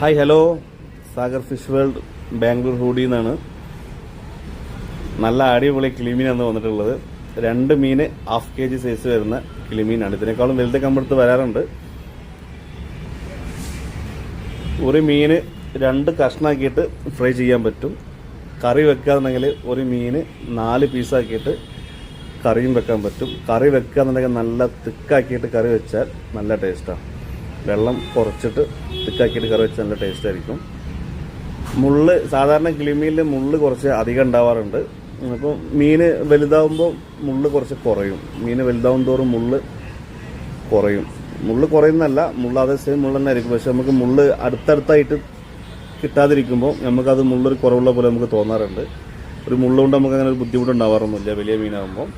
Hi hello, Sagar fish world Bangalore ഹൂഡിയിൽ നിന്നാണ്. നല്ല അടിപൊളി കിളിമീനാണ് വന്നിട്ടുള്ളത്. 2 മീൻ ഹാഫ് kg സൈസ് വരുന്ന കിളിമീനാണ്. ഇതിനേക്കാളും വലുത് കമ്പെടുത്ത് വരാറുണ്ട്. ഒരു മീൻ 2 കഷ്ണാക്കിയിട്ട് ഫ്രൈ ചെയ്യാൻ പറ്റും. കറി വെക്കുകയാണെന്നുണ്ടെങ്കിൽ ഒരു മീൻ 4 പീസാക്കിയിട്ട് കറിയും വെക്കാൻ പറ്റും. കറി വെക്കുകയാണെന്നുണ്ടെങ്കിൽ നല്ല തിക്കാക്കിയിട്ട് കറി വെച്ചാൽ നല്ല ടേസ്റ്റാണ്. വെള്ളം കുറച്ചിട്ട് തിക്കാക്കിയിട്ട് കറി വെച്ചാൽ നല്ല ടേസ്റ്റ് ആയിരിക്കും. മുള്ള് സാധാരണ കിളിമീനിൽ മുള്ള് കുറച്ച് അധികം ഉണ്ടാവാറുണ്ട്. അപ്പോൾ മീൻ വലുതാവുമ്പോൾ മുള്ള് കുറച്ച് കുറയും. മീൻ വലുതാവും തോറും മുള്ള് കുറയും. മുള്ള് കുറയുന്നല്ല, മുള്ള് അതേ സെയിം മുള്ള തന്നെ ആയിരിക്കും. പക്ഷെ നമുക്ക് മുള്ള് അടുത്തടുത്തായിട്ട് കിട്ടാതിരിക്കുമ്പോൾ നമുക്കത് മുള്ളൊരു കുറവുള്ള പോലെ നമുക്ക് തോന്നാറുണ്ട്. ഒരു മുള്ളുകൊണ്ട് നമുക്ക് അങ്ങനെ ഒരു ബുദ്ധിമുട്ടുണ്ടാവാറൊന്നുമില്ല. വലിയ മീനാകുമ്പോൾ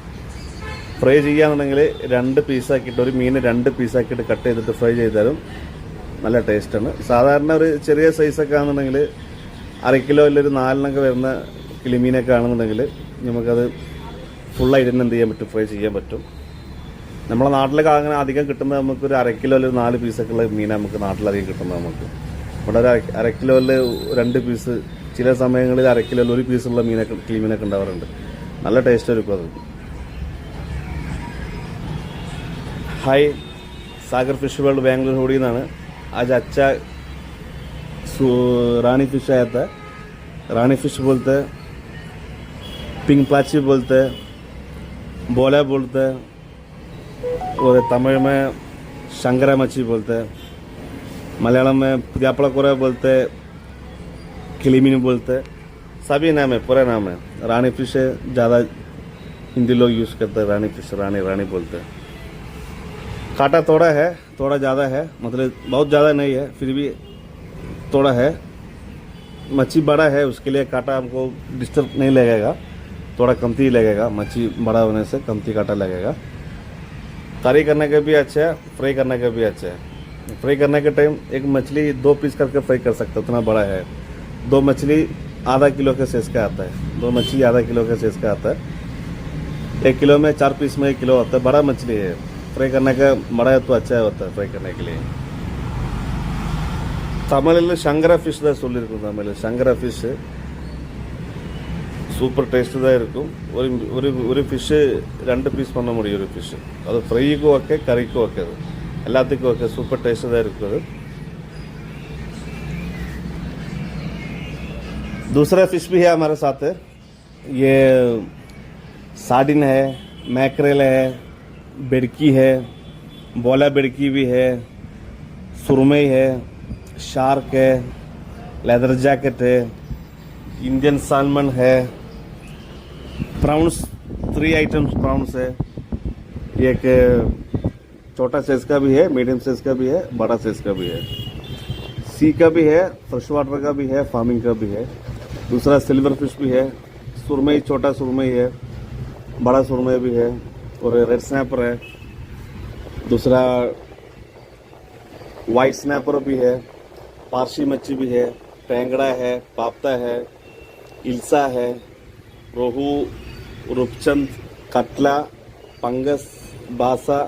ഫ്രൈ ചെയ്യുകയാണെന്നുണ്ടെങ്കിൽ 2 പീസാക്കിയിട്ട് ഒരു മീൻ 2 പീസാക്കിയിട്ട് കട്ട് ചെയ്തിട്ട് ഫ്രൈ ചെയ്താലും നല്ല ടേസ്റ്റാണ്. സാധാരണ ഒരു ചെറിയ സൈസൊക്കെ ആണെന്നുണ്ടെങ്കിൽ 1/2 കിലോ അല്ലെങ്കിൽ 4 വരുന്ന കിളിമീനൊക്കെ ആണെന്നുണ്ടെങ്കിൽ നമുക്കത് ഫുള്ളായിട്ട് തന്നെ എന്ത് ചെയ്യാൻ പറ്റും, ഫ്രൈ ചെയ്യാൻ പറ്റും. നമ്മളെ നാട്ടിലൊക്കെ അങ്ങനെ അധികം കിട്ടുന്നത് നമുക്കൊരു 1/2 കിലോ അല്ലെങ്കിൽ 4 പീസൊക്കെ ഉള്ള മീൻ നമുക്ക് നാട്ടിലധികം കിട്ടുന്നത്. നമുക്ക് ഇവിടെ ഒരു 1/2 കിലോയിൽ 2 പീസ്, ചില സമയങ്ങളിൽ 1/2 കിലോയിൽ 1 പീസുള്ള മീനൊക്കെ കിളിമീനൊക്കെ ഉണ്ടാവാറുണ്ട്. നല്ല ടേസ്റ്റ് ആയിരിക്കും അത്. हाय, सागर फिश वर्ल्ड बैंगलोर होड़ी ना. आज अच्छा रानी फिश आया था. रानी फिश बोलते हैं, पिंक प्लाची बोलते हैं, बोला बोलते हैं, और तमिल में शंकरा मच्छी बोलते हैं, मलयालम में गापड़ा कोरा बोलते हैं, किलिमीन बोलते हैं. सभी नाम है, पूरा नाम है. रानी फिश ज़्यादा हिंदी लोग यूज़ करते हैं. रानी फिश रानी रानी बोलते हैं. काटा थोड़ा है, थोड़ा ज़्यादा है, मतलब बहुत ज़्यादा नहीं है, फिर भी थोड़ा है. मच्छी बड़ा है, उसके लिए काटा हमको डिस्टर्ब नहीं लगेगा, थोड़ा कमती लगेगा. मच्छी बड़ा होने से कमती काटा लगेगा. करी करने का भी अच्छा है, फ्राई करने का भी अच्छा है. फ्राई करने के टाइम एक मछली 2 पीस करके फ्राई कर सकते, उतना बड़ा है. 2 मछली आधा किलो के साइज़ का आता है. 2 मछली आधा किलो के साइज़ का आता है. 1 किलो में 4 पीस में 1 किलो आता है. बड़ा मछली है, फ्राई करने का बड़ा है तो अच्छा होता है फ्राई करने के लिए. तमिल शंकरा फिश தான் சொல்லியிருக்கோம். Tamil Shankara fish super taste தான் இருக்கும். ஒரு ஃபிஷ்ஷு 2 பீஸ் பண்ண முடியும். ஒரு ஃபிஷ்ஷு அது ஃப்ரைக்கும் ஓகே, கறிக்கும் ஓகே, அது எல்லாத்துக்கும் ஓகே. சூப்பர் டேஸ்ட் தான் இருக்குது. दूसरा फिश भी है हमारे साथ. ये सार्डिन है, मैकरेल है, बेड़की है, बोला बेड़की भी है, सुरमई है, शार्क है, लेदर जैकेट है, इंडियन सालमन है, प्राउंस 3 आइटम्स प्राउंस है. एक छोटा साइज का भी है, मीडियम साइज का भी है, बड़ा साइज का भी है. सी का भी है, फ्रेश वाटर का भी है, फार्मिंग का भी है. दूसरा सिल्वर फिश भी है. सुरमई, छोटा सुरमई है, बड़ा सुरमई भी है, और रेड स्नैपर है. दूसरा वाइट स्नैपर भी है. पारसी मच्छी भी है, टेंगड़ा है, पापता है, इल्सा है, रोहू, रूपचंद, कटला, पंगस, बासा,